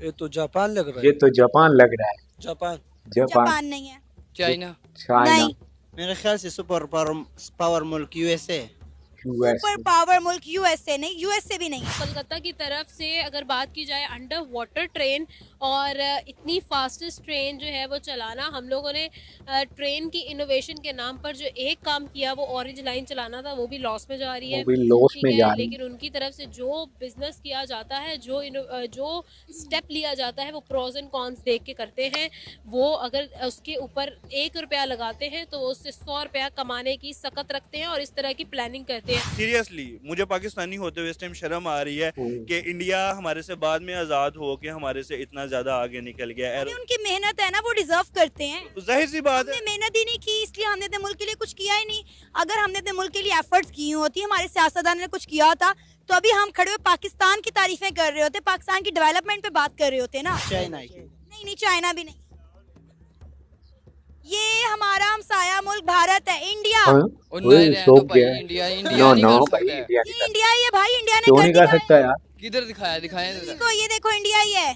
ये तो जापान लग रहा ये है। तो जापान लग रहा है। जापान। जापान। जापान नहीं है। चाइना। चाइना। नहीं। मेरे ख्याल से सुपर पावर मुल्क यूएसए। सुपर पावर मुल्क यूएसए नहीं, यूएसए भी नहीं। कोलकाता की तरफ से अगर बात की जाए अंडर वाटर ट्रेन और इतनी फास्टेस्ट ट्रेन जो है वो चलाना, हम लोगों ने ट्रेन की इनोवेशन के नाम पर जो एक काम किया वो ऑरेंज लाइन चलाना था, वो भी लॉस में जा रही है। वो भी लॉस ठीक में है, जा रही है। लेकिन उनकी तरफ से जो बिजनेस किया जाता है, जो स्टेप लिया जाता है, वो प्रोज एंड कॉन्स देख के करते हैं। वो अगर उसके ऊपर 1 रुपया लगाते हैं तो वो उससे 100 रुपया कमाने की सकत रखते हैं और इस तरह की प्लानिंग करते हैं। सीरियसली मुझे पाकिस्तानी होते हुए इस टाइम शर्म आ रही है कि इंडिया हमारे से बाद में आजाद हो के हमारे से इतना ज्यादा आगे निकल गया है। उनकी मेहनत है ना, वो डिजर्व करते हैं। जाहिर सी बात है, हमने मेहनत ही नहीं की, इसलिए हमने अपने मुल्क के लिए कुछ किया ही नहीं। अगर हमने अपने मुल्क के लिए एफर्ट्स की होती, हमारे सियासतदान ने कुछ किया होता, तो अभी हम खड़े हुए पाकिस्तान की तारीफें कर रहे होते, पाकिस्तान की डेवलपमेंट पे बात कर रहे होते ना। चाइना नहीं, चाइना भी नहीं। ये हमारा हमसाया मुल्क भारत है, इंडिया। इंडिया नो नहीं नो कर भाई, सकता है। इंडिया ये इंडिया ही है भाई, इंडिया ने क्यों कर नहीं कर दिखाया। सकता यार? किधर दिखाया दिखाया जरा। देखो, ये देखो, इंडिया ही है।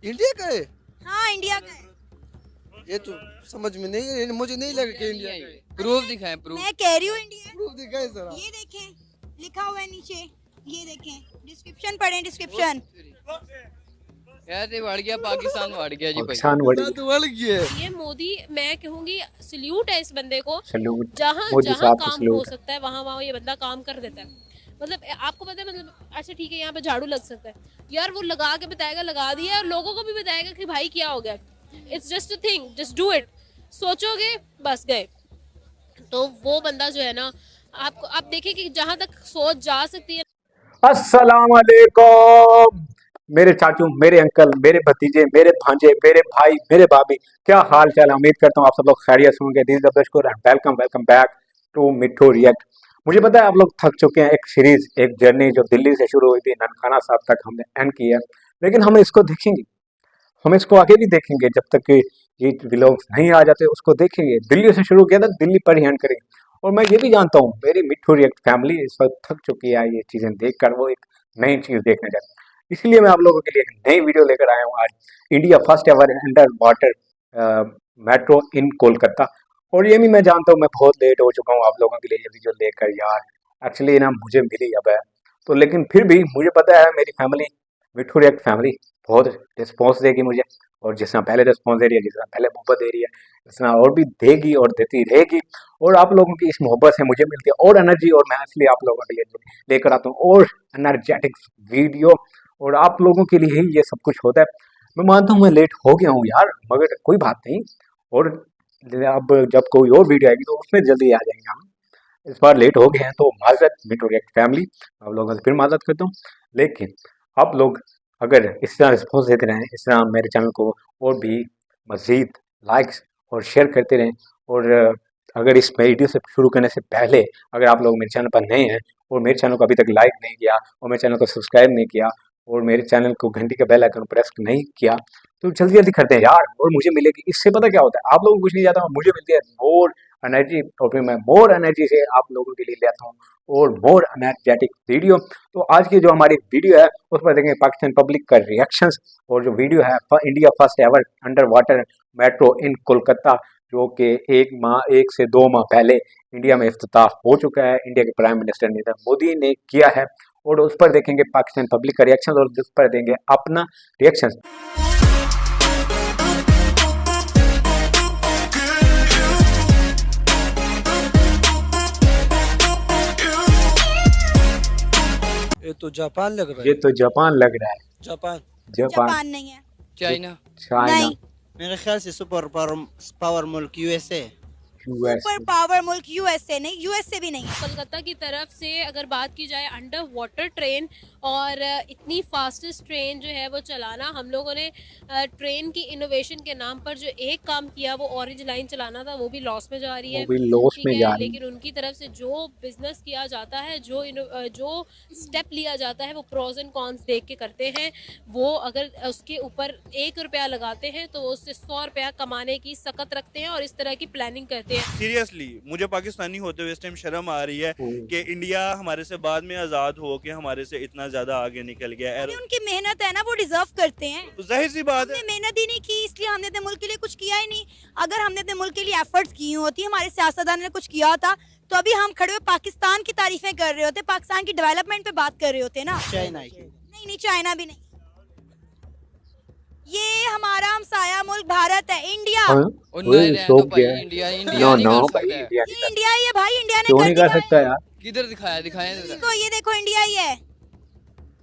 इंडिया का है। हाँ, इंडिया का है। ये तो समझ में नहीं है, मुझे नहीं लगा कि इंडिया का है। प्रूफ दिखाएं प्रूफ। मैं कह रही हूँ इंडिया। प्रूफ दिखाए जरा। ये देखें, लिखा हुआ है नीचे, ये देखें, डिस्क्रिप्शन पढ़ें, डिस्क्रिप्शन। यार ये बढ़ गया, पाकिस्तान बढ़ गया जी भाई। पाकिस्तान बढ़ तो बढ़ गया है। ये मोदी, मैं कहूँगी सल्यूट है इस बंदे को। सलूट। जहाँ मोदी जहाँ साहब को काम हो सलूट। सकता है वहाँ ये बंदा काम कर देता है। मतलब आपको पता है, मतलब अच्छा ठीक है, यहाँ पे झाड़ू लग सकता है यार, वो लगा के बताएगा, लगा दिया, और लोगों को भी बताएगा कि भाई क्या हो गया। It's just a thing, just do it. सोचोगे बस गए। तो वो बंदा जो है ना, आपको आप देखिए कि जहाँ तक सोच जा सकती है। अस्सलाम वालेकुम मेरे चाचू, मेरे अंकल, मेरे भतीजे, मेरे भांजे, मेरे भाई, मेरे भाभी, क्या हाल चाल है? उम्मीद करता हूँ आप सब लोग खैरियत होंगे। This is Abdul and welcome back to Mitthu react. मुझे पता है आप लोग थक चुके हैं। एक सीरीज, एक जर्नी जो दिल्ली से शुरू हुई थी, ननकाना साहब तक हमने एंड किया, लेकिन हम इसको देखेंगे, हम इसको आगे भी देखेंगे जब तक कि ये व्लॉग्स नहीं आ जाते। उसको देखेंगे, दिल्ली से शुरू किया था, दिल्ली पर ही एंड करेंगे। और मैं ये भी जानता हूँ मेरी मिट्ठू रिएक्ट फैमिली इस वक्त थक चुकी है ये चीज़ें देखकर, वो एक नई चीज़ देखने जाती है। इसलिए मैं आप लोगों के लिए एक नई वीडियो लेकर आया हूँ आज, India first ever underwater metro in Kolkata. और ये भी मैं जानता हूँ मैं बहुत लेट हो चुका हूँ आप लोगों के लिए ये वीडियो लेकर यार। एक्चुअली ना मुझे मिली अब है तो, लेकिन फिर भी मुझे पता है मेरी फैमिली, मिट्ठू रिएक्ट फैमिली बहुत रिस्पॉन्स देगी मुझे, और जिस तरह पहले रिस्पॉन्स दे रही है, जिस तरह पहले मोहब्बत दे रही है, इस तरह और भी देगी और देती रहेगी। और आप लोगों की इस मोहब्बत से मुझे मिलती है और एनर्जी, और मैं इसलिए आप लोगों के लिए लेकर आता हूँ और एनर्जेटिक वीडियो, और आप लोगों के लिए ही ये सब कुछ होता है। मैं मानता हूँ मैं लेट हो गया हूँ यार, मगर कोई बात नहीं। और अब जब कोई और वीडियो आएगी तो उसमें जल्दी आ जाएंगे हम। इस बार लेट हो गए हैं तो माजरत मिट्ठू रिएक्ट फैमिली, आप लोगों से फिर माजरत करता हूँ। लेकिन आप लोग अगर इस तरह रिस्पॉन्स देते रहें, इस तरह मेरे चैनल को और भी मज़ीद लाइक्स और शेयर करते रहें, और अगर इस वीडियो से शुरू करने से पहले अगर आप लोग मेरे चैनल पर नए हैं और मेरे चैनल को अभी तक लाइक नहीं किया और मेरे चैनल को सब्सक्राइब नहीं किया और मेरे चैनल को घंटी का बेल आइकन प्रेस नहीं किया, तो जल्दी जल्दी करते हैं यार। और मुझे मिलेगी, इससे पता क्या होता है, आप लोगों को कुछ नहीं जाता, मुझे मिलती है मोर एनर्जी, और फिर मैं मोर एनर्जी से आप लोगों के लिए लेता हूँ और मोर एनर्जेटिक वीडियो। तो आज की जो हमारी वीडियो है उस पर देखेंगे पाकिस्तान पब्लिक का रिएक्शंस, और जो वीडियो है India first ever underwater metro in Kolkata, जो कि 1 से 2 माह पहले इंडिया में इफ्तिताह हो चुका है, इंडिया के प्राइम मिनिस्टर नरेंद्र मोदी ने किया है। और उस पर देखेंगे पाकिस्तान पब्लिक का रिएक्शन, और जिस पर देंगे अपना रिएक्शन। ये तो जापान लग रहा है। ये तो जापान लग रहा है। जापान। जापान नहीं है। चाइना। चाइना। नहीं। मेरे ख्याल से सुपर पावर मुल्क यूएसए। सुपर पावर मुल्क यूएसए नहीं, यूएसए भी नहीं। कोलकाता की तरफ से अगर बात की जाए अंडर वाटर ट्रेन और इतनी फास्टेस्ट ट्रेन जो है वो चलाना, हम लोगों ने ट्रेन की इनोवेशन के नाम पर जो एक काम किया वो ऑरेंज लाइन चलाना था, वो भी लॉस में जा रही है। वो भी लॉस में जा रही है। लेकिन उनकी तरफ से जो बिजनेस किया जाता है, जो स्टेप लिया जाता है, वो प्रोज एंड कॉन्स देख के करते हैं। वो अगर उसके ऊपर 1 रुपया लगाते हैं तो वो उससे 100 रुपया कमाने की सकत रखते हैं और इस तरह की प्लानिंग करते हैं। चुके हैं। सीरियसली मुझे पाकिस्तानी होते हुए इस टाइम शर्म आ रही है कि इंडिया हमारे से बाद में आजाद हो के हमारे से इतना ज्यादा आगे निकल गया है। अरे उनकी मेहनत है ना, वो डिजर्व करते हैं। तो जाहिर सी बात है, हमने मेहनत ही नहीं की, इसलिए हमने अपने मुल्क के लिए कुछ किया ही नहीं। अगर हमने अपने मुल्क के लिए एफर्ट्स की होती, हमारे सियासतदान ने कुछ किया होता, तो अभी हम खड़े हुए पाकिस्तान की तारीफें कर रहे होते, पाकिस्तान की डेवलपमेंट पे बात कर रहे होते ना। चाइना की नहीं नहीं, चाइना भी नहीं। ये हमारा हमसाया मुल्क भारत है, इंडिया। हाँ? और ओए, नहीं रहने शौक दो भाई, गया है। इंडिया नो इंडिया नहीं नो कर भाई, सकता है। इंडिया ये नहीं कर इंडिया ही है भाई, इंडिया ने क्यों कर नहीं कर दिखाया सकता यार? किधर दिखाया दिखाया है। जरा। ये देखो इंडिया ही है।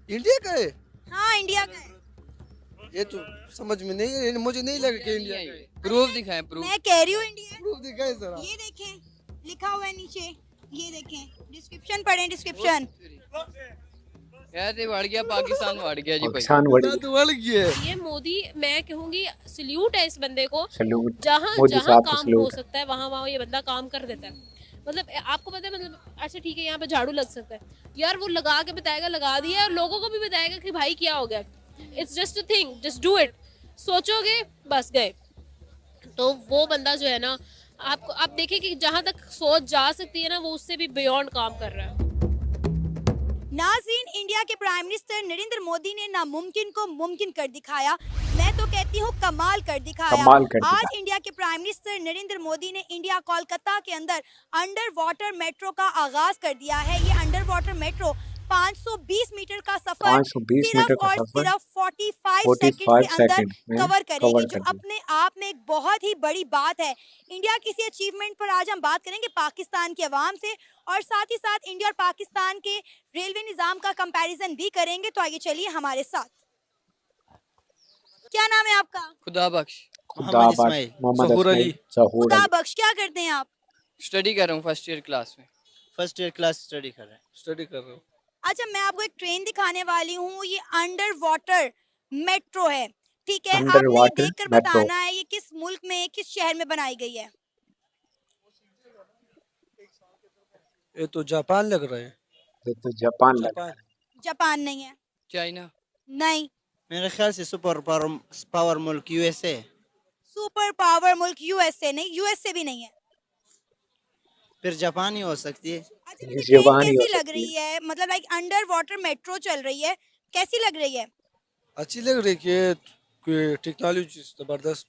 इंडिया का है हाँ इंडिया का है। ये तो समझ में नहीं है, मुझे नहीं लगा कि इंडिया का है। प्रूफ दिखाएं प्रूफ। मैं कह रही हूँ इंडिया है। प्रूफ दिखाए जरा। ये देखें, लिखा हुआ है नीचे, ये देखें, डिस्क्रिप्शन पढ़ें, डिस्क्रिप्शन। यार ये बढ़ गया, पाकिस्तान बढ़ गया जी भाई। पाकिस्तान बढ़ तो बढ़ गया है। ये मोदी, मैं कहूंगी सल्यूट है इस बंदे को। सैल्यूट जहाँ मोदी जहाँ साहब को काम हो सैल्यूट। सकता है वहाँ ये बंदा काम कर देता है। मतलब आपको पता है, मतलब अच्छा ठीक है यहाँ पे झाड़ू लग सकता है, यार वो लगा के बताएगा, लगा दिया, और लोगों को भी बताएगा कि भाई क्या हो गया। It's just a thing, just do it. सोचोगे बस गए। तो वो बंदा जो है ना, आपको आप देखें कि जहाँ तक सोच जा सकती है ना, वो उससे भी बियॉन्ड काम कर रहा है। नाज़रीन, इंडिया के प्राइम मिनिस्टर नरेंद्र मोदी ने नामुमकिन को मुमकिन कर दिखाया। मैं तो कहती हूँ कमाल कर दिखाया। कमाल कर आज दिखाया। इंडिया के प्राइम मिनिस्टर नरेंद्र मोदी ने इंडिया कोलकाता के अंदर अंडर वाटर मेट्रो का आगाज कर दिया है। ये अंडर वाटर मेट्रो 520 मीटर का सफर 520 मीटर सिर्फ का और सफर सिर्फ 45 45 सेकंड के अंदर सेकंड में कवर करेगी, कवर जो कर दी। अपने आप में एक बहुत ही बड़ी बात है। इंडिया की इसी अचीवमेंट पर आज हम बात करेंगे पाकिस्तान के अवाम से, और साथ ही साथ इंडिया और पाकिस्तान के रेलवे निजाम का कंपैरिजन भी करेंगे। तो आइए चलिए हमारे साथ। क्या नाम है आपका? खुदा बख्श। खुदा मोहम्मद बख्श, इस्माइल। मोहम्मद जहूर इस्माइल, अली। जहूर खुदा अली। बख्श, क्या करते हैं आप? स्टडी कर रहा हूँ फर्स्ट ईयर क्लास में। फर्स्ट ईयर क्लास स्टडी कर रहे हैं। स्टडी कर रहा हूँ। अच्छा, मैं आपको एक ट्रेन दिखाने वाली हूँ। ये अंडर वाटर मेट्रो है, ठीक है? अंडर आपने वाटर देखकर मेट्रो। बताना है ये किस मुल्क में, किस शहर में बनाई गई है। ये तो जापान लग रहा है। ये तो जापान लग रहा जापान है। जापान नहीं है। चाइना। नहीं। मेरे ख्याल से सुपर पावर मुल्क यूएसए। सुपर पावर मुल्क यूएसए नहीं, यूएसए भी नहीं है। फिर जापान ही हो सकती है। अच्छा, ये मुझे ट्रेन ज़बान ही हो कैसी लग सकती रही है? मतलब लाइक अंडर वाटर मेट्रो चल रही है, कैसी लग रही है? अच्छी लग रही है कि टेक्नोलॉजी जबरदस्त,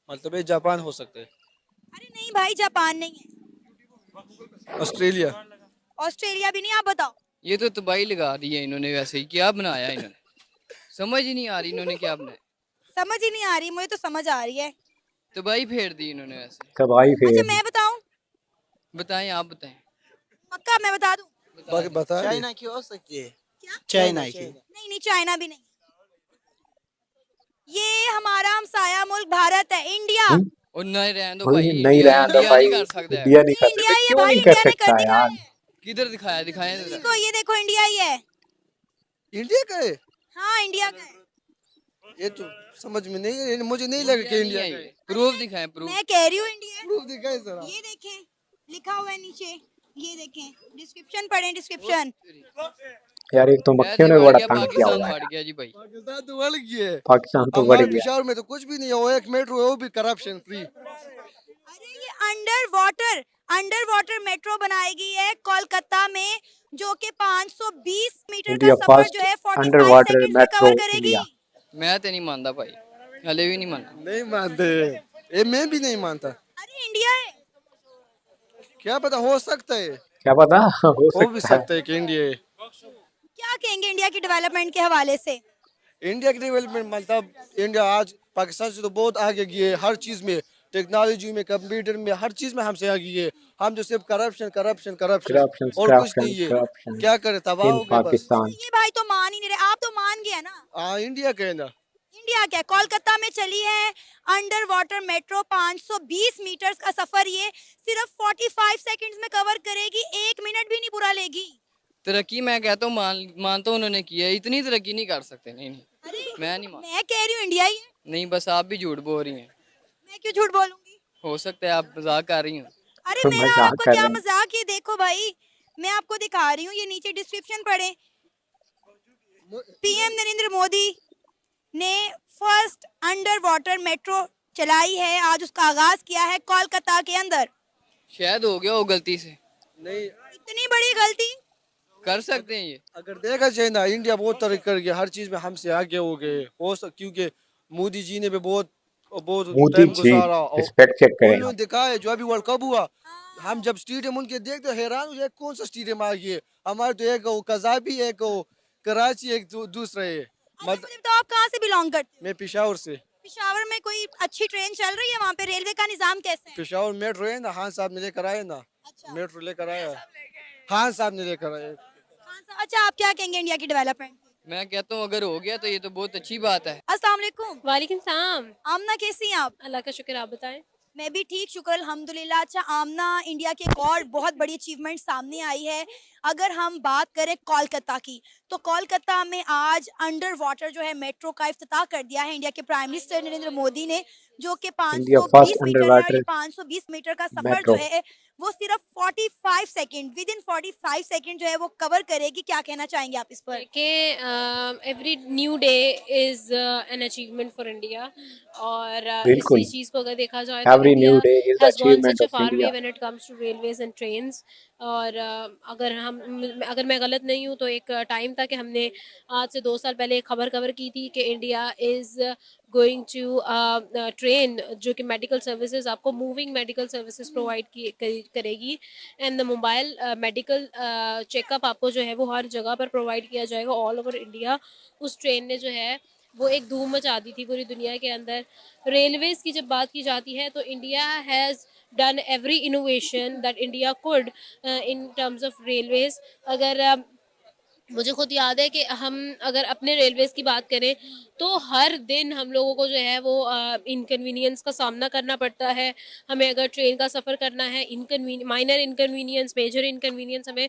मतलब ये जापान हो सकता है। अरे नहीं भाई, जापान नहीं है। ऑस्ट्रेलिया। ऑस्ट्रेलिया भी नहीं। आप बताओ। ये तो तबाही लगा दी है इन्होंने, वैसे ही क्या बनाया इन्होंने, समझ ही नहीं आ रही इन्होंने क्या बनाया। समझ ही नहीं आ रही, मुझे तो समझ आ रही है। तबाही फेर दी इन्होंने वैसे। तबाही अच्छा फेर। मैं बताऊं? बताएं, आप बताएं। पक्का मैं बता दूं? बाकी बता दे। चाइना की हो सकती है। क्या? चाइना की। नहीं नहीं, चाइना भी नहीं। ये हमारा हमसाया मुल्क भारत है, इंडिया। और नहीं रहने दो भाई भाई, नहीं इंडिया रहने दो इंडिया भाई, नहीं कर सकता है। इंडिया नहीं कर इंडिया सकता। ही है क्यों भाई, नहीं कर इंडिया ने कर सकता दिखाया यार? है। किधर दिखाया दिखाएं जरा। देखो, ये देखो इंडिया ही है। इंडिया का है। हाँ इंडिया का है। ये तो समझ में नहीं है, मुझे नहीं लगा कि इंडिया का है। प्रूफ दिखाएं प्रूफ। मैं कह रही हूँ इंडिया है। प्रूफ दिखाए जरा। ये देखें, लिखा हुआ है नीचे, ये देखें, डिस्क्रिप्शन पढ़ें, डिस्क्रिप्शन। यार एक तो यार मक्खियों ये ने बढ़ बड़ा गया, तंग किया पाकिस्तान हुआ है। बढ़ गया जी भाई। पाकिस्तान तो बढ़ गया है। पाकिस्तान तो बढ़ हमारे गया। पिशावर में तो कुछ भी नहीं है, वो एक मेट्रो है, वो भी करप्शन फ्री। अरे ये अंडर वाटर मेट्रो बनाएगी है कोलकाता में, जो कि 520 मीटर का इंडिया सफर फर्स्ट जो है 45 अंडर वाटर सेकंड्स में मेट्रो कवर करेगी। इंडिया। मैं तो नहीं मानता भाई, हले भी नहीं मानता। नहीं मानते, ये मैं भी नहीं मानता। अरे इंडिया है। क्या पता, हो सकता है, क्या पता हो हो भी सकता है। सकता है कि इंडिया है। क्या कहेंगे इंडिया की डेवलपमेंट के हवाले से? इंडिया की डेवलपमेंट मतलब इंडिया आज पाकिस्तान से तो बहुत आगे गई है, हर चीज में, टेक्नोलॉजी में, कंप्यूटर में, हर चीज में हमसे आगे है। हम तो सिर्फ करप्शन करप्शन करप्शन करप्शन और कुछ नहीं है। करप्शन क्या करे, तबाह इन हो गए बस। पाकिस्तान। ये भाई तो मान ही नहीं रहे। आप तो मान गया ना। हाँ इंडिया का है ना। इंडिया क्या, कोलकाता में चली है अंडर वाटर मेट्रो, 520 मीटर्स का सफर ये सिर्फ 45 सेकंड्स में कवर करेगी, 1 मिनट भी नहीं पूरा लेगी। तरक्की मैं कहता हूँ मानता हूँ उन्होंने की है, इतनी तरक्की नहीं कर सकते। नहीं नहीं, अरे मैं नहीं मान। मैं कह रही हूँ इंडिया ही है। नहीं, बस आप भी झूठ बोल रही हैं। मैं क्यों झूठ बोलूंगी? हो सकता है आप मजाक कर रही हो। अरे मेरा मजाक आपको कर क्या रहे हैं। मजाक, ये देखो भाई, मैं आपको दिखा रही हूँ, ये नीचे डिस्क्रिप्शन पढ़े। पीएम नरेंद्र मोदी ने फर्स्ट अंडर वाटर मेट्रो चलाई है, आज उसका आगाज किया है कोलकाता के अंदर। शायद हो गया हो गलती से, नहीं, इतनी बड़ी गलती। कर सकते हैं ये। अगर देखा जाए ना, इंडिया बहुत तरक्की कर गया, हर चीज में हमसे आगे हो गए क्योंकि मोदी जी ने भी बहुत बहुत मोदी टाइम जी गुजारा और इस फैक्ट चेक करें उन्होंने दिखाया। जो अभी वर्ल्ड कप हुआ, हम जब स्टेडियम उनके देखते हैरान हो जाए, कौन सा स्टेडियम आ गया हमारे। तो एक कजाबी, एक कराची, एक दूसरा है। अच्छा, मुझे बताओ आप कहाँ से बिलोंग करते हो? मैं पेशावर से। पिशावर में कोई अच्छी ट्रेन चल रही है? वहाँ पे रेलवे का निजाम कैसे है? पेशावर मेट्रो है ना, खान साहब ने लेकर आए ना, अच्छा। मेट्रो लेकर आया, खान साहब ने लेकर आए। अच्छा, आप क्या कहेंगे इंडिया की डेवलपमेंट? मैं कहता हूँ अगर हो गया तो ये तो बहुत अच्छी बात है। अस्सलाम वालेकुम। वालेकुम सलाम। आमना कैसी हैं आप? अल्लाह का शुक्र, आप बताएं। मैं भी ठीक, शुक्र अल्हम्दुलिल्लाह। अच्छा आमना, इंडिया की एक और बहुत बड़ी अचीवमेंट सामने आई है। अगर हम बात करें कोलकाता की, तो कोलकाता में आज अंडर वाटर जो है मेट्रो का इफ्तिताह कर दिया है इंडिया के प्राइम मिनिस्टर नरेंद्र मोदी ने, जो कि इंडिया 520 फर्स्ट अंडर मीटर है। और ये वाटर 520 मीटर का सफर जो मेट्रो। है वो सिर्फ 45 सेकंड, विद इन 45 सेकंड जो है वो कवर करेगी। क्या कहना चाहेंगे आप इस पर? कि every new day is an achievement for India, और बिल्कुल, इसी चीज़ को अगर देखा जाए तो every new India day is the has gone achievement such a of far way India. When it comes to railways and trains. और अगर मैं गलत नहीं हूँ तो एक टाइम था कि हमने आज से 2 साल पहले एक खबर कवर की थी कि India is going to train, जो कि मेडिकल सर्विसेज, आपको मूविंग मेडिकल सर्विसेज प्रोवाइड करेगी, and the mobile medical checkup आपको जो है वो हर जगह पर प्रोवाइड किया जाएगा ऑल ओवर इंडिया। उस ट्रेन ने जो है वो एक धूम मचा दी थी पूरी दुनिया के अंदर। रेलवेज़ की जब बात की जाती है तो India has done every innovation that India could in terms of Railways. अगर मुझे खुद याद है कि हम अगर अपने रेलवेज़ की बात करें तो हर दिन हम लोगों को जो है वो इनकन्वीनियंस का सामना करना पड़ता है। हमें अगर ट्रेन का सफ़र करना है, माइनर इनकन्वीनियंस, मेजर इनकन्वीनियंस हमें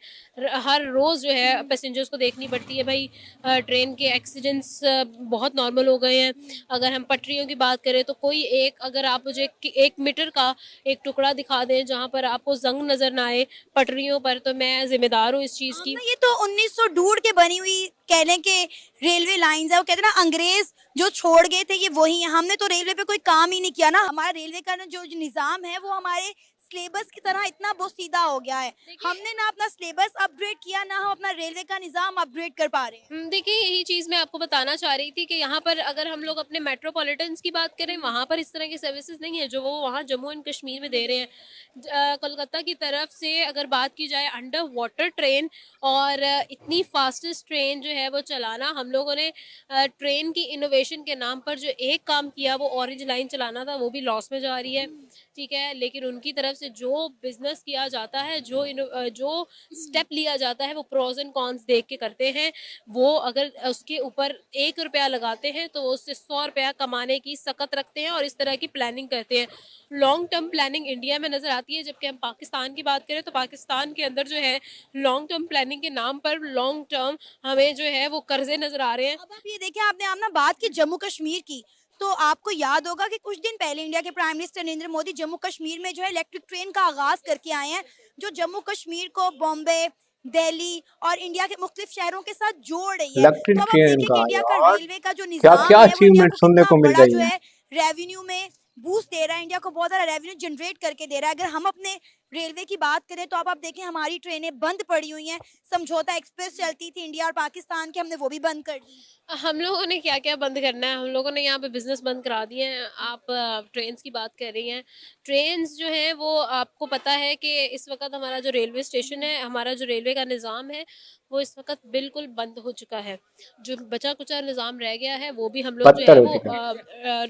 हर रोज़ जो है पैसेंजर्स को देखनी पड़ती है। भाई ट्रेन के एक्सीडेंट्स बहुत नॉर्मल हो गए हैं। अगर हम पटरियों की बात करें तो कोई एक, अगर आप मुझे 1 मीटर का एक टुकड़ा दिखा दें जहाँ पर आपको जंग नज़र ना आए पटरियों पर, तो मैं जिम्मेदार हूँ इस चीज़ की। ये तो 1902 के बनी हुई कह लें कि रेलवे लाइंस है। वो कहते हैं ना, अंग्रेज जो छोड़ गए थे ये वही है। हमने तो रेलवे पे कोई काम ही नहीं किया ना। हमारा रेलवे का ना जो निजाम है वो हमारे सिलेबस की तरह इतना बोसीदा हो गया है। हमने ना अपना सिलेबस अपग्रेड किया, ना हम अपना रेलवे का निजाम अपग्रेड कर पा रहे हैं। देखिए यही चीज़ मैं आपको बताना चाह रही थी कि यहाँ पर अगर हम लोग अपने मेट्रोपॉलिटन्स की बात करें, वहाँ पर इस तरह की सर्विसेज नहीं है जो वो वहाँ जम्मू एंड कश्मीर में दे रहे हैं। कोलकाता की तरफ से अगर बात की जाए अंडर वाटर ट्रेन और इतनी फास्टेस्ट ट्रेन जो है वो चलाना, हम लोगों ने ट्रेन की इनोवेशन के नाम पर जो एक काम किया वो ऑरेंज लाइन चलाना था, वो भी लॉस में जा रही है, ठीक है। लेकिन उनकी तरफ से जो बिजनेस किया जाता है, जो स्टेप लिया जाता है, वो प्रोज एंड कॉन्स देख के करते हैं। वो अगर उसके ऊपर 1 रुपया लगाते हैं तो उससे 100 रुपया कमाने की सकत रखते हैं और इस तरह की प्लानिंग करते हैं। लॉन्ग टर्म प्लानिंग इंडिया में नज़र आती है। जबकि हम पाकिस्तान की बात करें तो पाकिस्तान के अंदर जो है लॉन्ग टर्म प्लानिंग के नाम पर लॉन्ग टर्म हमें जो है वो कर्जे नज़र आ रहे हैं। अब आप ये देखिए, आपने आप ना बात की जम्मू कश्मीर की, तो आपको याद होगा कि कुछ दिन पहले इंडिया के प्राइम मिनिस्टर नरेंद्र मोदी जम्मू कश्मीर में जो है इलेक्ट्रिक ट्रेन का आगाज करके आए हैं, जो जम्मू कश्मीर को बॉम्बे, दिल्ली और इंडिया के मुख्तलिफ शहरों के साथ जोड़ रही है। इलेक्ट्रिक तो अब आप ट्रेन देखिए कि का इंडिया का यार रेलवे का जो क्या निजाम क्या है वो इंडिया अचीवमेंट को सुनने कितना को मिल बड़ा रही जो है। है रेवेन्यू में बूस्ट दे रहा है, इंडिया को बहुत सारा रेवेन्यू जनरेट करके दे रहा है। अगर हम अपने रेलवे की बात करें तो अब आप देखें हमारी ट्रेनें बंद पड़ी हुई हैं। समझौता एक्सप्रेस चलती थी इंडिया और पाकिस्तान की, हमने वो भी बंद कर दी। हम लोगों ने क्या क्या बंद करना है, हम लोगों ने यहाँ पे बिजनेस बंद करा दिए हैं। आप ट्रेन्स की बात कर रही हैं, ट्रेन्स जो हैं वो आपको पता है कि इस वक्त हमारा जो रेलवे स्टेशन है, हमारा जो रेलवे का निज़ाम है वो इस वक्त बिल्कुल बंद हो चुका है। जो बचा कुचा निज़ाम रह गया है वो भी हम लोग जो बदतर है हो वो चुका है,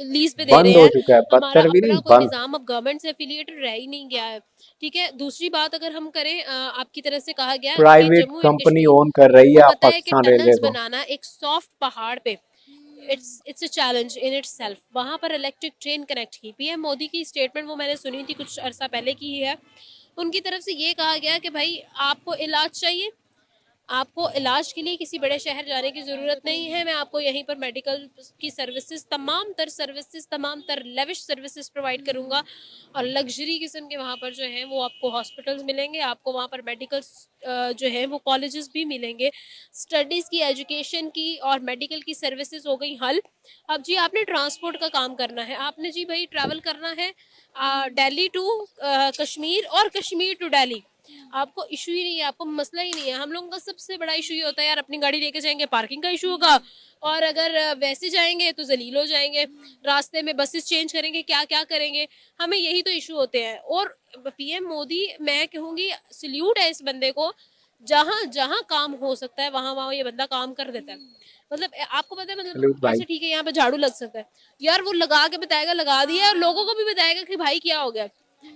लीज पे दे बंद रहे हो हैं। चुका है, हमारा बदतर भी नहीं अपना कोई बंद। निज़ाम अब गवर्नमेंट से एफिलिएटेड रह ही नहीं गया है, ठीक है। दूसरी बात अगर हम करें, आपकी तरफ से कहा गया कि private Jammu and company Kashmir, own कर रही है आपको पता है कि पाकिस्तान रेलवे टनल्स को। बनाना एक सॉफ्ट पहाड़ पे, it's a challenge in itself. वहाँ पर इलेक्ट्रिक ट्रेन कनेक्ट की, पीएम मोदी की स्टेटमेंट वो मैंने सुनी थी कुछ अरसा पहले की ही है। उनकी तरफ से ये कहा गया कि भाई आपको इलाज चाहिए, आपको इलाज के लिए किसी बड़े शहर जाने की ज़रूरत नहीं है। मैं आपको यहीं पर मेडिकल की सर्विसेज, तमाम तर लेविश सर्विसेज प्रोवाइड करूँगा और लग्जरी किस्म के वहाँ पर जो हैं वो आपको हॉस्पिटल्स मिलेंगे, आपको वहाँ पर मेडिकल जो है वो कॉलेजेस भी मिलेंगे। स्टडीज़ की, एजुकेशन की और मेडिकल की सर्विसेज हो गई हल। अब जी आपने ट्रांसपोर्ट का काम करना है, आपने जी भाई ट्रैवल करना है दिल्ली टू कश्मीर और कश्मीर टू दिल्ली, आपको इशू ही नहीं है, आपको मसला ही नहीं है। हम लोगों का सबसे बड़ा इशू ये होता है यार, अपनी गाड़ी लेके जाएंगे पार्किंग का इशू होगा, और अगर वैसे जाएंगे तो जलील हो जाएंगे, रास्ते में बसेस चेंज करेंगे, क्या क्या करेंगे, हमें यही तो इशू होते हैं। और पीएम मोदी, मैं कहूँगी सल्यूट है इस बंदे को, जहाँ जहाँ काम हो सकता है वहाँ वहाँ ये बंदा काम कर देता है। मतलब आपको पता है, मतलब सलूट भाई। अच्छा ठीक है यहाँ पे झाड़ू लग सकता है यार, वो लगा के बताएगा लगा दिया, और लोगों को भी बताएगा कि भाई क्या हो गया।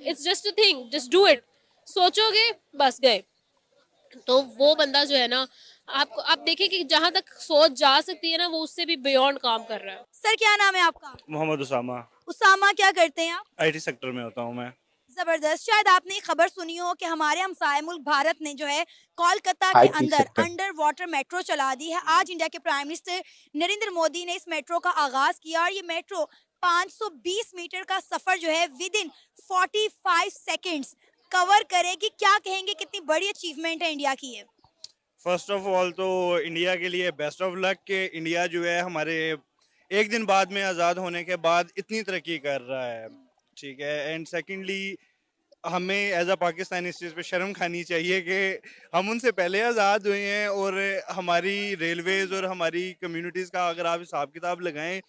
It's just a thing, just do it. सोचोगे बस गए। तो वो बंदा जो है ना, आपको आप देखिए कि जहां तक सोच जा सकती है ना, वो उससे भी बियॉन्ड काम कर रहा है। सर क्या नाम है आपका? मोहम्मद उसामा, उसामा, क्या करते हैं आप? आईटी सेक्टर में होता हूँ मैं। जबरदस्त। शायद आपने ये खबर सुनी हो कि हमारे हमसाए मुल्क भारत ने जो है कोलकाता के आईटी अंदर सेक्टर। अंडर वाटर मेट्रो चला दी है। आज इंडिया के प्राइम मिनिस्टर नरेंद्र मोदी ने इस मेट्रो का आगाज किया और ये मेट्रो 520 मीटर का सफर जो है विद इन 45 सेकेंड्स कवर करेगी। क्या कहेंगे, कितनी बड़ी अचीवमेंट है इंडिया की ये? फर्स्ट ऑफ ऑल तो इंडिया के लिए बेस्ट ऑफ लक कि इंडिया जो है हमारे एक दिन बाद में आज़ाद होने के बाद इतनी तरक्की कर रहा है, ठीक है। एंड सेकेंडली हमें एज अ पाकिस्तानी इस चीज़ पे शर्म खानी चाहिए कि हम उनसे पहले आज़ाद हुए हैं, और हमारी रेलवेज़ और हमारी कम्युनिटीज़ का अगर आप हिसाब किताब लगाएं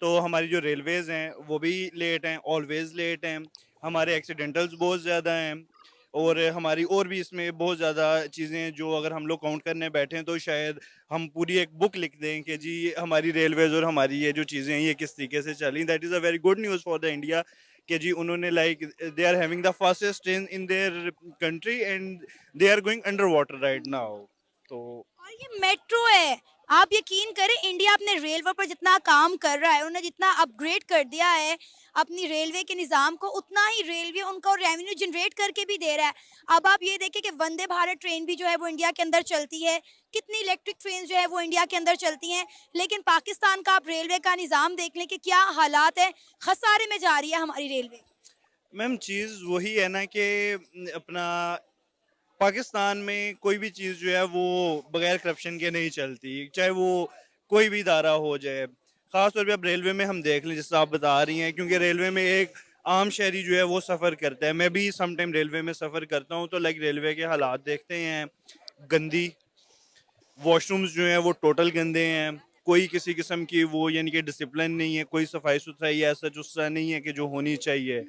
तो हमारी जो रेलवेज़ हैं वो भी लेट हैं, ऑलवेज़ लेट हैं। हमारे एक्सीडेंटल्स बहुत ज़्यादा हैं, और हमारी और भी इसमें बहुत ज़्यादा चीज़ें हैं जो अगर हम लोग काउंट करने बैठें तो शायद हम पूरी एक बुक लिख दें कि जी हमारी रेलवेज़ और हमारी ये जो चीज़ें हैं ये किस तरीके से चली। That is a very good news for the India कि जी उन्होंने like they are having the fastest train in their country and they are going under water right now. तो और ये मेट्रो है, आप यकीन करें इंडिया अपने रेलवे पर जितना काम कर रहा है, उन्होंने जितना अपग्रेड कर दिया है अपनी रेलवे के निज़ाम को, उतना ही रेलवे उनको रेवेन्यू जनरेट करके भी दे रहा है। अब आप ये देखिए कि वंदे भारत ट्रेन भी जो है वो इंडिया के अंदर चलती है, कितनी इलेक्ट्रिक ट्रेन जो है वो इंडिया के अंदर चलती हैं। लेकिन पाकिस्तान का आप रेलवे का निज़ाम देख लें कि क्या हालात है, खसारे में जा रही है हमारी रेलवे। मैम चीज़ वही है ना कि अपना पाकिस्तान में कोई भी चीज़ जो है वो बगैर करप्शन के नहीं चलती, चाहे वो कोई भी इदारा हो जाए। ख़ास तौर पे अब रेलवे में हम देख लें जैसा आप बता रही हैं, क्योंकि रेलवे में एक आम शहरी जो है वो सफ़र करता है, मैं भी सम टाइम रेलवे में सफ़र करता हूँ, तो लाइक रेलवे के हालात देखते हैं गंदी, वॉशरूम्स जो हैं वो टोटल गंदे हैं, कोई किसी किस्म की वो यानी कि डिसिप्लिन नहीं है, कोई सफाई सुथराई ऐसा जुस्सा नहीं है कि जो होनी चाहिए।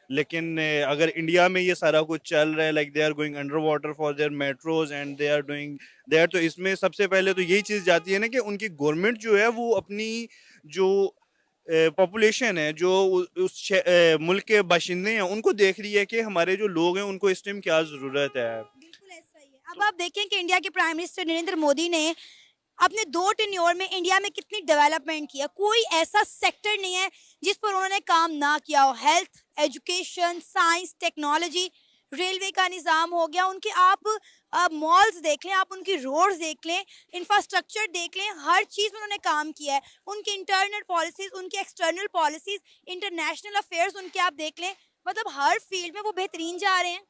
लेकिन अगर इंडिया में ये सारा कुछ चल रहा है, like they are going under water for their metros and they are doing there, तो इसमें सबसे पहले तो यही चीज़ जाती है ना कि उनकी गवर्नमेंट जो है वो अपनी जो पॉपुलेशन है, जो मुल्क के बाशिंदे हैं, उनको देख रही है कि हमारे जो लोग हैं उनको इस टाइम क्या ज़रूरत है। बिल्कुल ऐसा ही है। अब आप देखें कि इंडिया के प्राइम मिनिस्टर नरेंद्र मोदी ने अपने 2 टेन्योर में इंडिया में कितनी डेवलपमेंट किया। कोई ऐसा सेक्टर नहीं है जिस पर उन्होंने काम ना किया हो। Health, education, science, technology, railway का निज़ाम हो गया, उनके आप मॉल्स देख लें, आप उनकी रोड्स देख लें, इंफ्रास्ट्रक्चर देख लें, हर चीज़ में उन्होंने काम किया है। उनकी इंटरनल पॉलिसीज़, उनकी एक्सटर्नल पॉलिसीज़, इंटरनेशनल अफेयर्स उनके आप देख लें, मतलब हर फील्ड में वो बेहतरीन जा रहे हैं।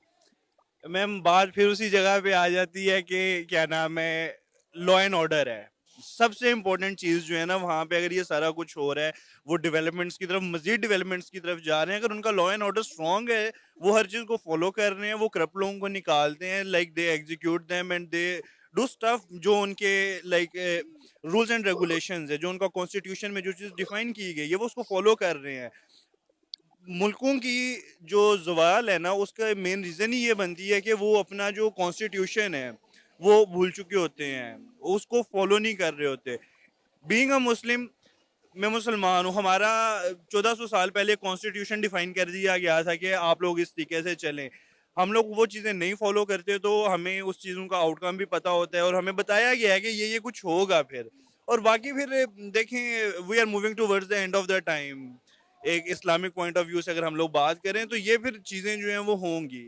मैम बात फिर उसी जगह पे आ जाती है कि क्या नाम है, लॉ एंड ऑर्डर है सबसे इम्पोर्टेंट चीज़ जो है ना। वहाँ पे अगर ये सारा कुछ हो रहा है, वो डेवलपमेंट्स की तरफ, मजीद डेवलपमेंट्स की तरफ जा रहे हैं, अगर उनका लॉ एंड ऑर्डर स्ट्रॉन्ग है, वो हर चीज़ को फॉलो कर रहे हैं, वो करप्ट लोगों को निकालते हैं, like they execute them and they do stuff जो उनके लाइक रूल्स एंड रेगुलेशंस है, जो उनका कॉन्स्टिट्यूशन में जो चीज़ डिफाइन की गई है वो उसको फॉलो कर रहे हैं। मुल्कों की जो ज़वाल है ना, उसका मेन रीज़न ही ये बनती है कि वो अपना जो कॉन्स्टिट्यूशन है वो भूल चुके होते हैं, उसको फॉलो नहीं कर रहे होते। बीइंग अ मुस्लिम, मैं मुसलमान हूँ, हमारा 1400 साल पहले कॉन्स्टिट्यूशन डिफाइन कर दिया गया था कि आप लोग इस तरीके से चलें। हम लोग वो चीज़ें नहीं फॉलो करते, तो हमें उस चीज़ों का आउटकम भी पता होता है और हमें बताया गया है कि ये कुछ होगा फिर। और बाकी फिर देखें, we are moving towards the end of the time. एक इस्लामिक पॉइंट ऑफ व्यू से अगर हम लोग बात करें तो ये फिर चीज़ें जो हैं वो होंगी,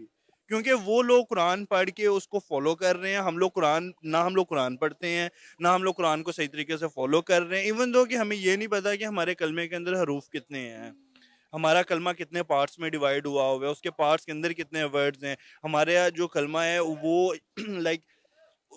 क्योंकि वो लोग कुरान पढ़ के उसको फॉलो कर रहे हैं, हम लोग कुरान पढ़ते हैं, ना हम लोग कुरान को सही तरीके से फॉलो कर रहे हैं, इवन दो कि हमें ये नहीं पता कि हमारे कलमे के अंदर हरूफ कितने हैं, हमारा कलमा कितने पार्ट्स में डिवाइड हुआ है, उसके पार्ट्स के अंदर कितने वर्ड्स हैं, हमारे यहाँ जो कलमा है वो लाइक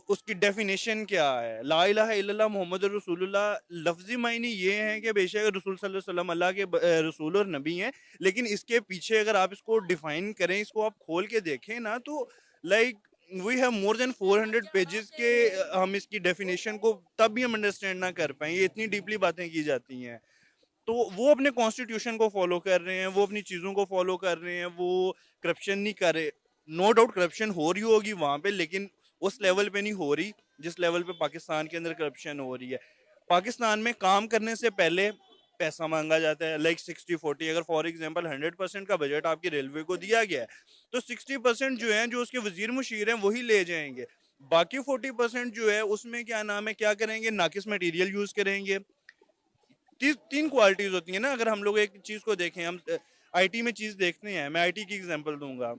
उसकी डेफिनेशन क्या है। ला इलाहा इल्लल्लाह मोहम्मद रसूलुल्लाह लफ्जी मायने ये हैं कि बेशक रसूल सल्लल्लाहु अलैहि वसल्लम अल्लाह के रसूल और नबी हैं, लेकिन इसके पीछे अगर आप इसको डिफाइन करें, इसको आप खोल के देखें ना, तो like we have more than 400 pages के हम इसकी डेफिनेशन को तब भी हम अंडरस्टैंड ना कर पाए, ये इतनी डीपली बातें की जाती हैं। तो वो अपने कॉन्स्टिट्यूशन को फॉलो कर रहे हैं, वो अपनी चीज़ों को फॉलो कर रहे हैं, वो करप्शन नहीं कर रहे। नो डाउट करप्शन हो रही होगी वहाँ पे, लेकिन उस लेवल पे नहीं हो रही जिस लेवल पे पाकिस्तान के अंदर करप्शन हो रही है। पाकिस्तान में काम करने से पहले पैसा मांगा जाता है, लाइक 60-40। अगर फॉर एग्जांपल 100% का बजट आपकी रेलवे को दिया गया है, तो 60% जो है, जो उसके वजीर मुशीर हैं वही ले जाएंगे, बाकी 40% जो है उसमें क्या नाम है, क्या करेंगे, नाकिस मटेरियल यूज करेंगे। तीन क्वालिटीज होती है ना, अगर हम लोग एक चीज को देखें, हम आईटी में चीज देखते हैं, मैं आईटी की एग्जांपल दूंगा,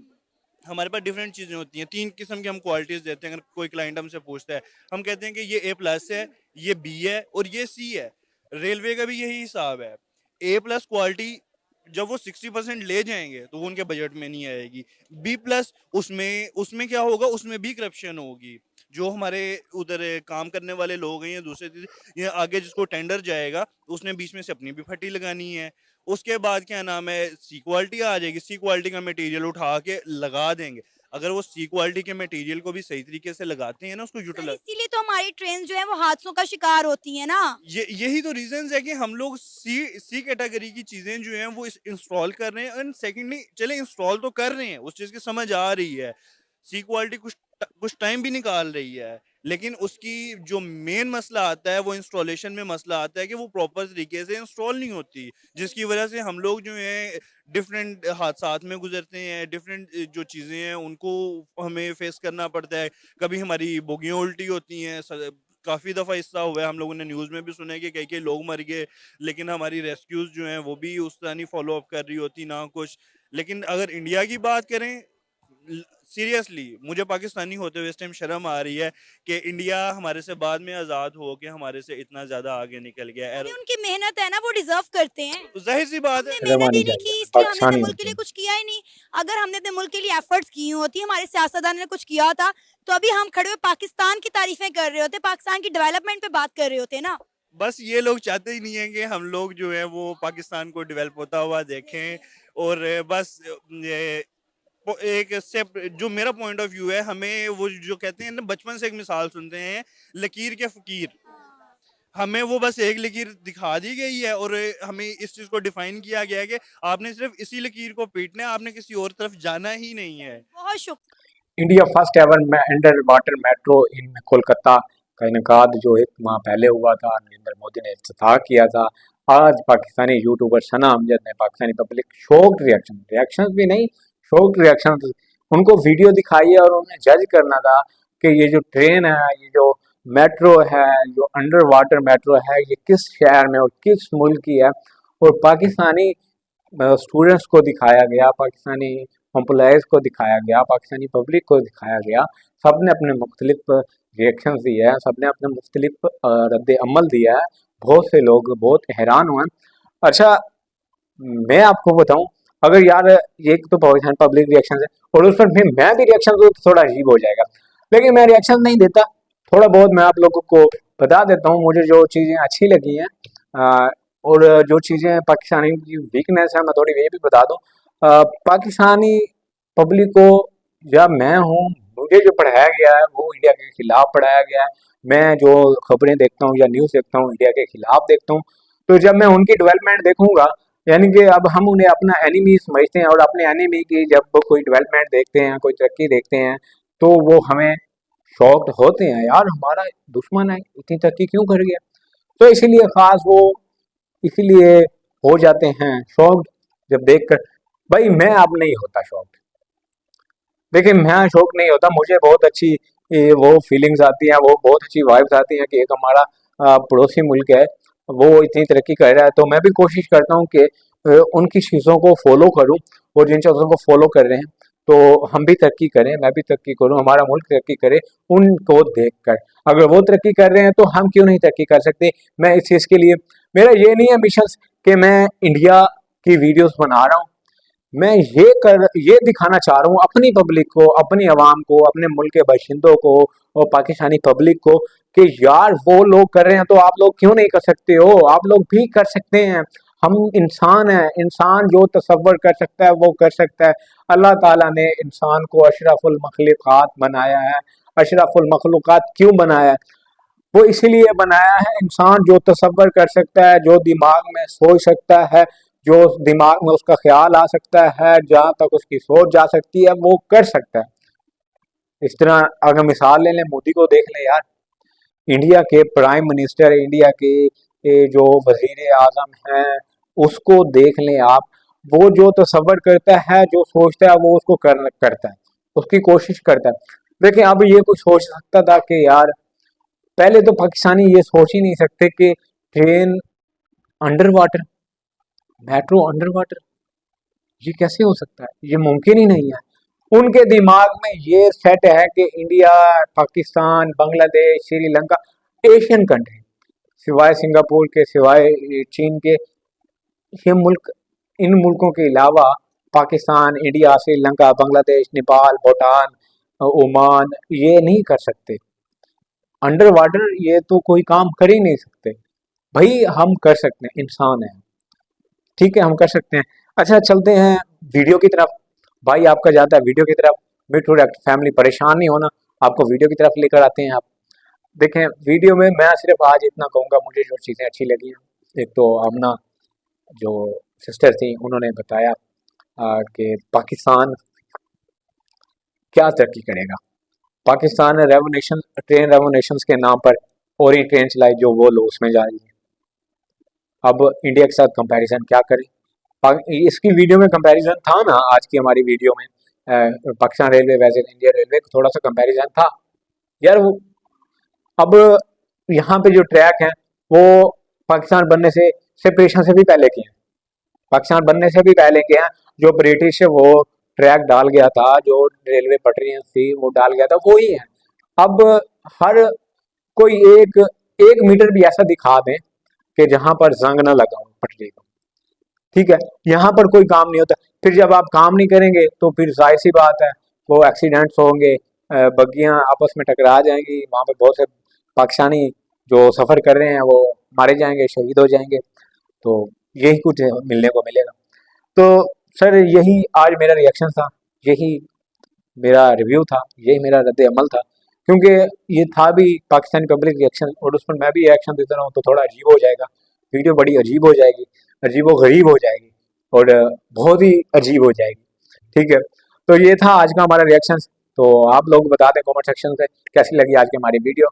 हमारे पास डिफरेंट चीजें होती हैं, 3 किस्म की हम क्वालिटीज देते हैं। अगर कोई क्लाइंट हमसे पूछता है, हम कहते हैं कि ये A+ है, ये B है और ये C है। रेलवे का भी यही हिसाब है। A+ क्वालिटी जब वो 60% ले जाएंगे तो वो उनके बजट में नहीं आएगी। B+ उसमें क्या होगा, उसमें भी करप्शन होगी। जो हमारे उधर काम करने वाले लोग हैं या दूसरे ये आगे जिसको टेंडर जाएगा, उसने बीच में से अपनी भी फटी लगानी है। उसके बाद क्या नाम है, सी क्वालिटी आ जाएगी, सी क्वालिटी का मटेरियल उठा के लगा देंगे। अगर वो सी क्वालिटी के मटेरियल को भी सही तरीके से लगाते हैं ना, उसको यूटिलाइज, इसीलिए तो हमारी ट्रेन जो है वो हादसों का शिकार होती है ना। यही तो रीजंस है कि हम लोग सी कैटेगरी की चीजें जो हैं वो इंस्टॉल कर रहे हैं। एंड सेकेंडली, चले इंस्टॉल तो कर रहे हैं, उस चीज की समझ आ रही है, सी क्वालिटी कुछ टाइम भी निकाल रही है, लेकिन उसकी जो मेन मसला आता है वो इंस्टॉलेशन में मसला आता है कि वो प्रॉपर तरीके से इंस्टॉल नहीं होती, जिसकी वजह से हम लोग जो है डिफरेंट हादसात में गुजरते हैं, डिफरेंट जो चीज़ें हैं उनको हमें फेस करना पड़ता है। कभी हमारी बोगियाँ उल्टी होती हैं, काफ़ी दफ़ा हिस्सा हुआ है, हम लोगों ने न्यूज़ में भी सुना है कि कई लोग मर गए, लेकिन हमारी रेस्क्यूज़ जो हैं वो भी उस तरह नहीं फॉलो अप कर रही होती ना कुछ। लेकिन अगर इंडिया की बात करें, सीरियसली मुझे पाकिस्तानी होते हुए इस टाइम शर्म आ रही है कि इंडिया हमारे से बाद में आज़ाद हो के हमारे से इतना ज़्यादा आगे निकल गया है। उनकी मेहनत है ना, वो डिजर्व करते हैं। तो जाहिर सी बात है, हमने मेहनत ही नहीं की, इसलिए हमने पाकिस्तानी अपने मुल्क के लिए कुछ किया ही नहीं। अगर हमने अपने मुल्क के लिए एफर्ट्स की होती, हमारे सियासतदान ने कुछ किया होता, तो अभी हम खड़े हुए पाकिस्तान की तारीफें कर रहे होते, पाकिस्तान की डेवलपमेंट पे बात कर रहे होते ना। बस ये लोग चाहते ही नहीं है कि हम लोग जो है वो पाकिस्तान को डेवलप होता हुआ देखें। और बस एक स्टेप, जो मेरा पॉइंट ऑफ व्यू है, हमें वो जो कहते हैं ना, बचपन से एक मिसाल सुनते हैं, लकीर के फकीर, हमें वो बस एक लकीर दिखा दी गई है और हमें इस चीज को डिफाइन किया गया है कि आपने सिर्फ इसी लकीर को पीटना है, आपने किसी और तरफ जाना ही नहीं है। बहुत शुक्रिया। India first ever underwater metro in Kolkata का इनकाद जो 1 माह पहले हुआ था, नरेंद्र मोदी ने इफ्तिताह किया था। आज पाकिस्तानी यूट्यूबर सना अमजद ने पाकिस्तानी पब्लिक शॉक्ड रिएक्शन भी नहीं, शॉक्ड रिएक्शन, उनको वीडियो दिखाई है और उन्हें जज करना था कि ये जो ट्रेन है, ये जो मेट्रो है, जो अंडर वाटर मेट्रो है, ये किस शहर में और किस मुल्क की है। और पाकिस्तानी स्टूडेंट्स को दिखाया गया, पाकिस्तानी एम्प्लॉयज़ को दिखाया गया, पाकिस्तानी पब्लिक को दिखाया गया। सब ने अपने मुख्तलिफ रिएक्शन दिए हैं, सब ने अपने मुख्तलिफ रद्द अमल दिया है। बहुत से लोग बहुत हैरान हुए। अच्छा, मैं आपको बताऊं, अगर यार ये तो पाकिस्तान पब्लिक रिएक्शन है और उस पर मैं भी रिएक्शन दूँ तो थोड़ा अजीब हो जाएगा, लेकिन मैं रिएक्शन नहीं देता। थोड़ा बहुत मैं आप लोगों को बता देता हूँ, मुझे जो चीज़ें अच्छी लगी हैं और जो चीज़ें पाकिस्तानी की वीकनेस है, मैं थोड़ी ये भी बता दूँ। पाकिस्तानी पब्लिक को, या मैं हूँ, मुझे जो पढ़ाया गया है वो इंडिया के खिलाफ पढ़ाया गया है। मैं जो खबरें देखता हूँ या न्यूज़ देखता हूँ, इंडिया के खिलाफ देखता हूँ। तो जब मैं उनकी डेवलपमेंट देखूंगा, यानी कि अब हम उन्हें अपना एनिमी समझते हैं, और अपने एनिमी की जब कोई डेवलपमेंट देखते हैं, कोई तरक्की देखते हैं, तो वो हमें शॉक्ड होते हैं, यार हमारा दुश्मन है, इतनी तरक्की क्यों कर गया। तो इसीलिए ख़ास वो इसीलिए हो जाते हैं शॉक्ड जब देखकर। भाई मैं अब नहीं होता शॉक्ड, देखिए मैं शॉक नहीं होता, मुझे बहुत अच्छी वो फीलिंग्स आती हैं, वो बहुत अच्छी वाइब्स आती हैं कि एक हमारा पड़ोसी मुल्क है, वो इतनी तरक्की कर रहा है। तो मैं भी कोशिश करता हूँ कि उनकी चीज़ों को फॉलो करूँ, और जिन चीज़ों को फॉलो कर रहे हैं तो हम भी तरक्की करें, मैं भी तरक्की करूं, हमारा मुल्क तरक्की करे उनको देखकर। अगर वो तरक्की कर रहे हैं तो हम क्यों नहीं तरक्की कर सकते। मैं इस चीज़ के लिए, मेरा ये नहीं है मिशन कि मैं इंडिया की वीडियोस बना रहा हूँ, मैं ये दिखाना चाह रहा हूँ अपनी पब्लिक को, अपनी आवाम को, अपने मुल्क के बाशिंदों को और पाकिस्तानी पब्लिक को कि यार वो लोग कर रहे हैं तो आप लोग क्यों नहीं कर सकते हो, आप लोग भी कर सकते हैं। हम इंसान हैं, इंसान जो तसव्वुर कर सकता है वो कर सकता है। अल्लाह ताला ने इंसान को अशरफुल मखलूक़ात बनाया है। अशरफुल मखलूक़ात क्यों बनाया है? वो इसीलिए बनाया है, इंसान जो तसव्वुर कर सकता है, जो दिमाग में सोच सकता है, जो दिमाग में उसका ख्याल आ सकता है, जहाँ तक उसकी सोच जा सकती है वो कर सकता है। इस तरह अगर मिसाल ले लें, मोदी को देख लें यार, इंडिया के प्राइम मिनिस्टर, इंडिया के जो वजीर आजम हैं, उसको देख लें आप। वो जो तसव्वुर करता है, जो सोचता है वो उसको करता है, उसकी कोशिश करता है। देखिए अब ये कुछ सोच सकता था कि यार, पहले तो पाकिस्तानी ये सोच ही नहीं सकते कि train under water, metro under water, ये कैसे हो सकता है, ये मुमकिन ही नहीं है। उनके दिमाग में ये सेट है कि India, Pakistan, Bangladesh, Sri Lanka Asian country, सिवाय सिंगापुर के, सिवाय चीन के, ये मुल्क, इन मुल्कों के अलावा पाकिस्तान, इंडिया, श्रीलंका, बांग्लादेश, नेपाल, भूटान, ओमान ये नहीं कर सकते अंडर वाटर। ये तो कोई काम कर ही नहीं सकते। भाई हम कर सकते हैं, इंसान है, ठीक है, हम कर सकते हैं। अच्छा चलते हैं वीडियो की तरफ। भाई आपका जाता है वीडियो की तरफ, मिठू डायरेक्ट फैमिली परेशान नहीं होना, आपको वीडियो की तरफ लेकर आते हैं। आप देखें वीडियो में, मैं सिर्फ आज इतना कहूँगा, मुझे जो चीज़ें अच्छी लगी, एक तो आमना जो सिस्टर थी उन्होंने बताया कि पाकिस्तान क्या तरक्की करेगा। पाकिस्तान ने रेवोल्यूशन, ट्रेन रेवोल्यूशन के नाम पर और ही ट्रेन चलाई जो वो लोग उसमें जा रही है। अब इंडिया के साथ कंपैरिजन क्या करें, इसकी वीडियो में कंपैरिजन था ना, आज की हमारी वीडियो में पाकिस्तान रेलवे वैसे इंडिया रेलवे थोड़ा सा कंपैरिजन था यार। वो अब यहाँ पे जो ट्रैक है वो पाकिस्तान बनने से सेपरेशन से भी पहले के हैं, पाकिस्तान बनने से भी पहले के हैं। जो ब्रिटिश वो ट्रैक डाल गया था, जो रेलवे पटरियां थी वो डाल गया था, वो ही है। अब हर कोई एक एक मीटर भी ऐसा दिखा दें कि जहां पर जंग ना लगा हो पटरी को, ठीक है, यहाँ पर कोई काम नहीं होता। फिर जब आप काम नहीं करेंगे तो फिर जाहिर सी बात है वो एक्सीडेंट्स होंगे, बग्गियां आपस में टकरा जाएंगी, वहाँ पर बहुत से पाकिस्तानी जो सफ़र कर रहे हैं वो मारे जाएंगे, शहीद हो जाएंगे। तो यही कुछ मिलने को मिलेगा। तो सर यही आज मेरा रिएक्शन था, यही मेरा रिव्यू था, यही मेरा रद्द अमल था, क्योंकि ये था भी पाकिस्तानी पब्लिक रिएक्शन और उस पर मैं भी रिएक्शन देता रहूँ तो थोड़ा अजीब हो जाएगा, वीडियो बड़ी अजीब हो जाएगी, अजीब व गरीब हो जाएगी और बहुत ही अजीब हो जाएगी, ठीक है। तो ये था आज का हमारा रिएक्शन। तो आप लोग बता दें कमेंट सेक्शन से कैसी लगी आज की हमारी वीडियो।